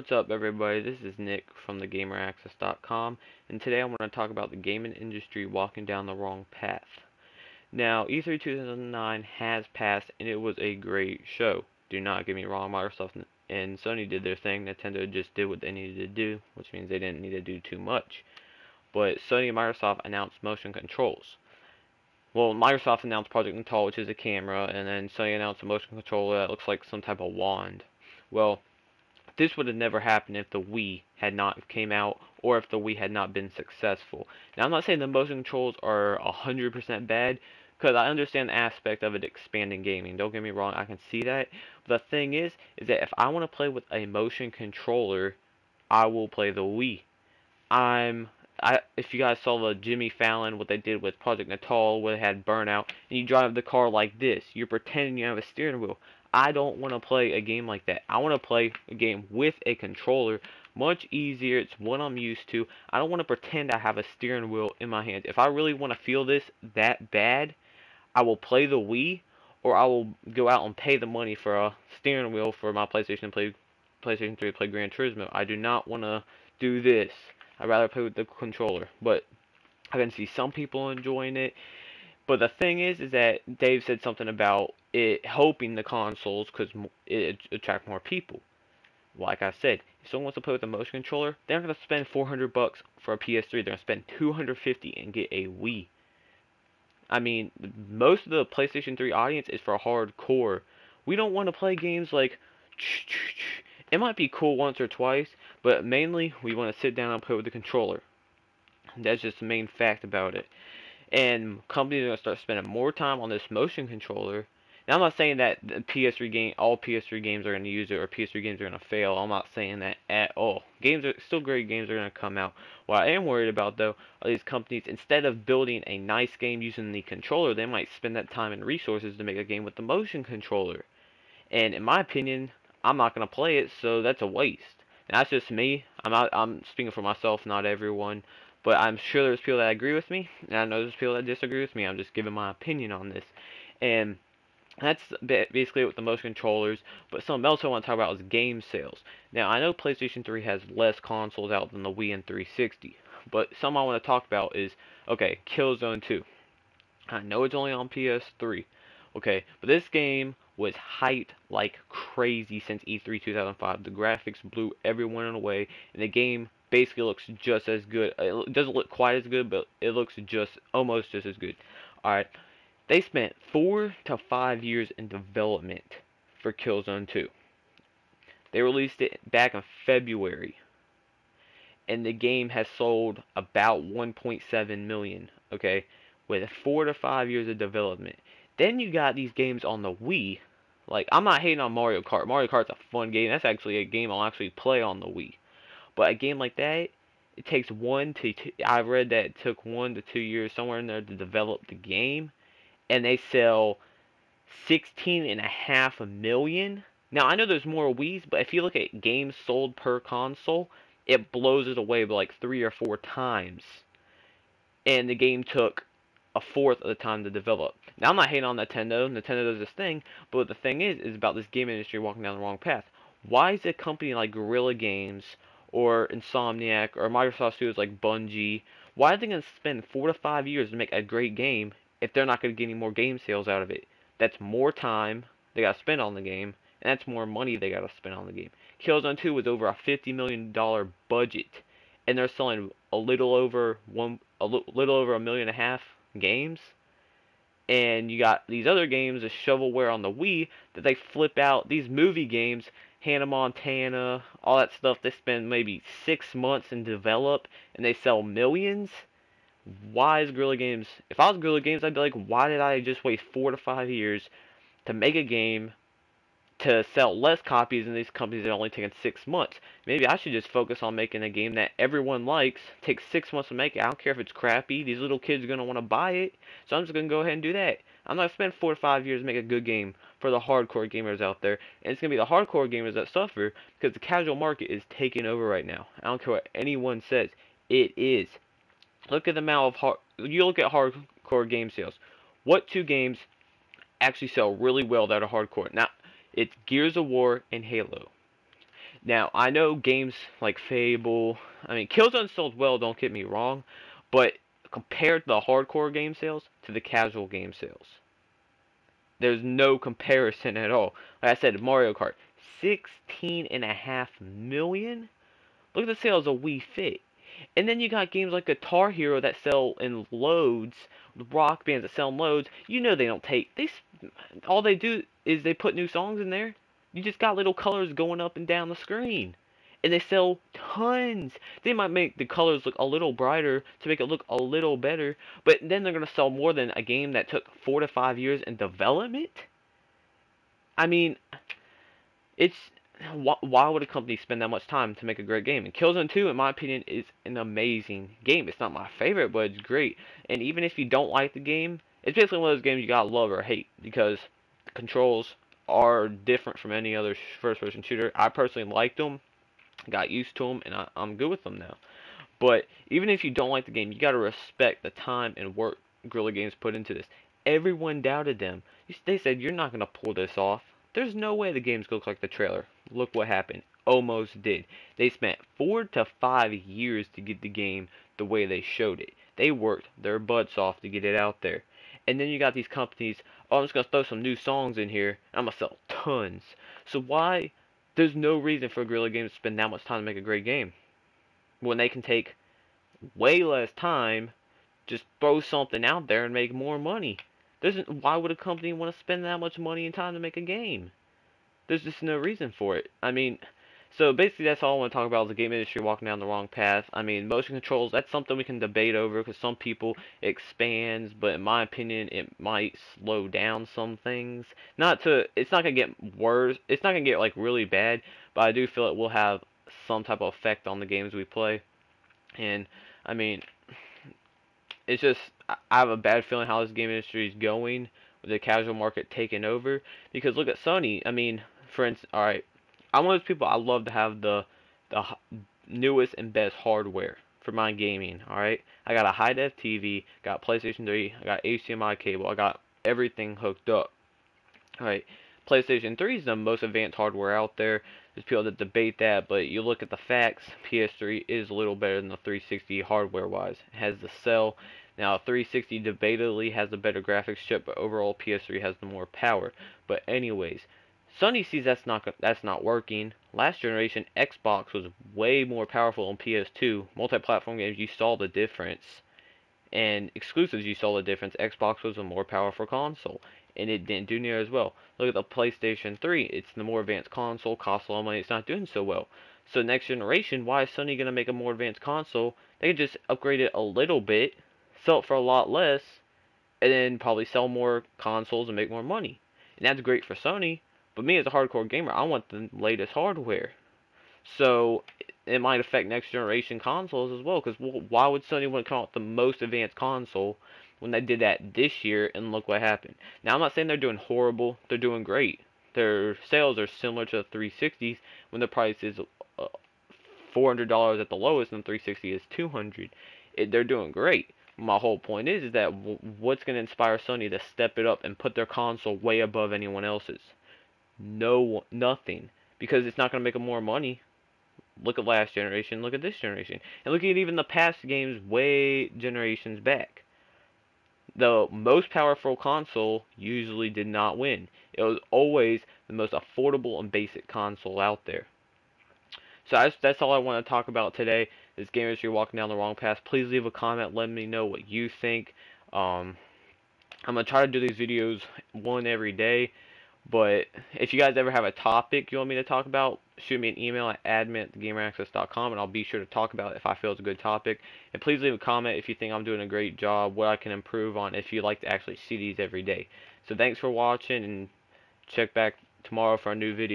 What's up, everybody? This is Nick from thegameraccess.com, and today I want to talk about the gaming industry walking down the wrong path. Now, E3 2009 has passed, and it was a great show. Do not get me wrong, Microsoft and Sony did their thing. Nintendo just did what they needed to do, which means they didn't need to do too much. But Sony and Microsoft announced motion controls. Well, Microsoft announced Project Natal, which is a camera, and then Sony announced a motion controller that looks like some type of wand. Well, this would have never happened if the Wii had not came out or if the Wii had not been successful. Now, I'm not saying the motion controls are 100% bad, because I understand the aspect of it expanding gaming. Don't get me wrong, I can see that. But the thing is that if I want to play with a motion controller, I will play the Wii. If you guys saw the Jimmy Fallon, what they did with Project Natal, where they had Burnout, and you drive the car like this, you're pretending you have a steering wheel. I don't want to play a game like that. I want to play a game with a controller. Much easier. It's what I'm used to. I don't want to pretend I have a steering wheel in my hand. If I really want to feel this that bad, I will play the Wii, or I will go out and pay the money for a steering wheel for my PlayStation 3 to play Gran Turismo. I do not want to do this. I'd rather play with the controller. But I can see some people enjoying it. But the thing is that Dave said something about it helping the consoles because it attract more people. Like I said, if someone wants to play with a motion controller, they're not gonna spend $400 for a PS3. They're gonna spend $250 and get a Wii. I mean, most of the PlayStation 3 audience is for hardcore. We don't want to play games like. It might be cool once or twice, but mainly we want to sit down and play with the controller. That's just the main fact about it. And companies are going to start spending more time on this motion controller. Now, I'm not saying that the PS3 game, all PS3 games are going to use it or PS3 games are going to fail. I'm not saying that at all. Games are still great. Games are going to come out. What I am worried about, though, are these companies, instead of building a nice game using the controller, they might spend that time and resources to make a game with the motion controller. And in my opinion, I'm not going to play it, so that's a waste. And that's just me. I'm speaking for myself, not everyone. But I'm sure there's people that agree with me, and I know there's people that disagree with me. I'm just giving my opinion on this. And that's basically it with the motion controllers. But something else I want to talk about is game sales. Now, I know PlayStation 3 has less consoles out than the Wii and 360. But something I want to talk about is, okay, Killzone 2. I know it's only on PS3. Okay, but this game was hyped like crazy since E3 2005. The graphics blew everyone away, and the game basically looks just as good. It doesn't look quite as good, but it looks almost just as good. Alright, they spent 4 to 5 years in development for Killzone 2. They released it back in February, and the game has sold about 1.7 million, okay, with 4 to 5 years of development. Then you got these games on the Wii. Like, I'm not hating on Mario Kart. Mario Kart's a fun game. That's actually a game I'll actually play on the Wii. But a game like that, it takes 1 to 2. I read that it took 1 to 2 years somewhere in there to develop the game, and they sell 16.5 million. Now I know there's more Wii's, but if you look at games sold per console, it blows it away by like 3 or 4 times. And the game took a fourth of the time to develop. Now, I'm not hating on Nintendo. Nintendo does this thing, but the thing is about this game industry walking down the wrong path. Why is a company like Guerrilla Games or Insomniac or Microsoft Studios like Bungie, why are they going to spend 4 to 5 years to make a great game if they're not going to get any more game sales out of it? That's more time they got to spend on the game, and that's more money they got to spend on the game. Killzone 2 was over a $50 million budget, and they're selling a little over $1.5 million games. And you got these other games, the shovelware on the Wii, that they flip out. These movie games, Hannah Montana, all that stuff, they spend maybe 6 months and develop, and they sell millions. Why is Guerrilla Games? If I was Guerrilla Games, I'd be like, why did I just wait 4 to 5 years to make a game to sell less copies than these companies that are only taking 6 months? Maybe I should just focus on making a game that everyone likes. Takes 6 months to make it. I don't care if it's crappy. These little kids are going to want to buy it. So I'm just going to go ahead and do that. I'm not going to spend 4 to 5 years to make a good game for the hardcore gamers out there. And it's going to be the hardcore gamers that suffer because the casual market is taking over right now. I don't care what anyone says. It is. Look at the amount of you look at hardcore game sales. What 2 games actually sell really well that are hardcore? Now, it's Gears of War and Halo. Now, I know games like Fable, I mean, Killzone sold well, don't get me wrong, but compared the hardcore game sales to the casual game sales, there's no comparison at all. Like I said, Mario Kart, 16.5 million? Look at the sales of Wii Fit. And then you got games like Guitar Hero that sell in loads, rock bands that sell in loads. You know they don't take, all they do is they put new songs in there. You just got little colors going up and down the screen. And they sell tons. They might make the colors look a little brighter to make it look a little better, but then they're going to sell more than a game that took 4 to 5 years in development? I mean, it's why would a company spend that much time to make a great game? And Killzone 2, in my opinion, is an amazing game. It's not my favorite, but it's great. And even if you don't like the game, it's basically one of those games you gotta love or hate because the controls are different from any other first-person shooter. I personally liked them, got used to them, and I'm good with them now. But even if you don't like the game, you gotta respect the time and work Guerrilla Games put into this. Everyone doubted them. They said, you're not gonna pull this off. There's no way the game's gonna look like the trailer. Look what happened. Almost did. They spent 4 to 5 years to get the game the way they showed it. They worked their butts off to get it out there. And then you got these companies, oh, I'm just gonna throw some new songs in here, and I'm gonna sell tons. So why? There's no reason for Guerrilla Games to spend that much time to make a great game when they can take way less time, just throw something out there and make more money. Why would a company want to spend that much money and time to make a game? There's just no reason for it. I mean, so basically that's all I want to talk about is the game industry walking down the wrong path. I mean, motion controls, that's something we can debate over because some people it expands, but in my opinion, it might slow down some things. It's not going to get worse. It's not going to get like really bad, but I do feel it will have some type of effect on the games we play. And I mean, it's just I have a bad feeling how this game industry is going with the casual market taking over. Because look at Sony. I mean, for instance, all right, I'm one of those people. I love to have the newest and best hardware for my gaming. All right, I got a high def TV, got PlayStation 3, I got HDMI cable, I got everything hooked up. All right, PlayStation 3 is the most advanced hardware out there. There's people that debate that, but you look at the facts, PS3 is a little better than the 360 hardware-wise. It has the cell. Now, 360 debatably has the better graphics chip, but overall PS3 has the more power. But anyways, Sony sees that's not working. Last generation Xbox was way more powerful than PS2. Multi-platform games, you saw the difference. And exclusives, you saw the difference. Xbox was a more powerful console, and it didn't do near as well. Look at the PlayStation 3. It's the more advanced console, costs a lot of money, it's not doing so well. So next generation, why is Sony going to make a more advanced console? They could just upgrade it a little bit, sell it for a lot less, and then probably sell more consoles and make more money. And that's great for Sony, but me as a hardcore gamer, I want the latest hardware. So it might affect next generation consoles as well. Because why would Sony want to come out with the most advanced console when they did that this year and look what happened? Now I'm not saying they're doing horrible. They're doing great. Their sales are similar to the 360s when the price is $400 at the lowest and the 360 is $200. They're doing great. My whole point is that what's going to inspire Sony to step it up and put their console way above anyone else's? Nothing. Because it's not going to make them more money. Look at last generation, look at this generation. And look at even the past games way generations back. The most powerful console usually did not win. It was always the most affordable and basic console out there. So that's all I want to talk about today. This game industry walking down the wrong path. Please leave a comment. Let me know what you think. I'm going to try to do these videos one every day. But if you guys ever have a topic you want me to talk about, shoot me an email at admin@gameraccess.com, and I'll be sure to talk about it if I feel it's a good topic. And please leave a comment if you think I'm doing a great job, what I can improve on, if you'd like to actually see these every day. So thanks for watching, and check back tomorrow for a new video.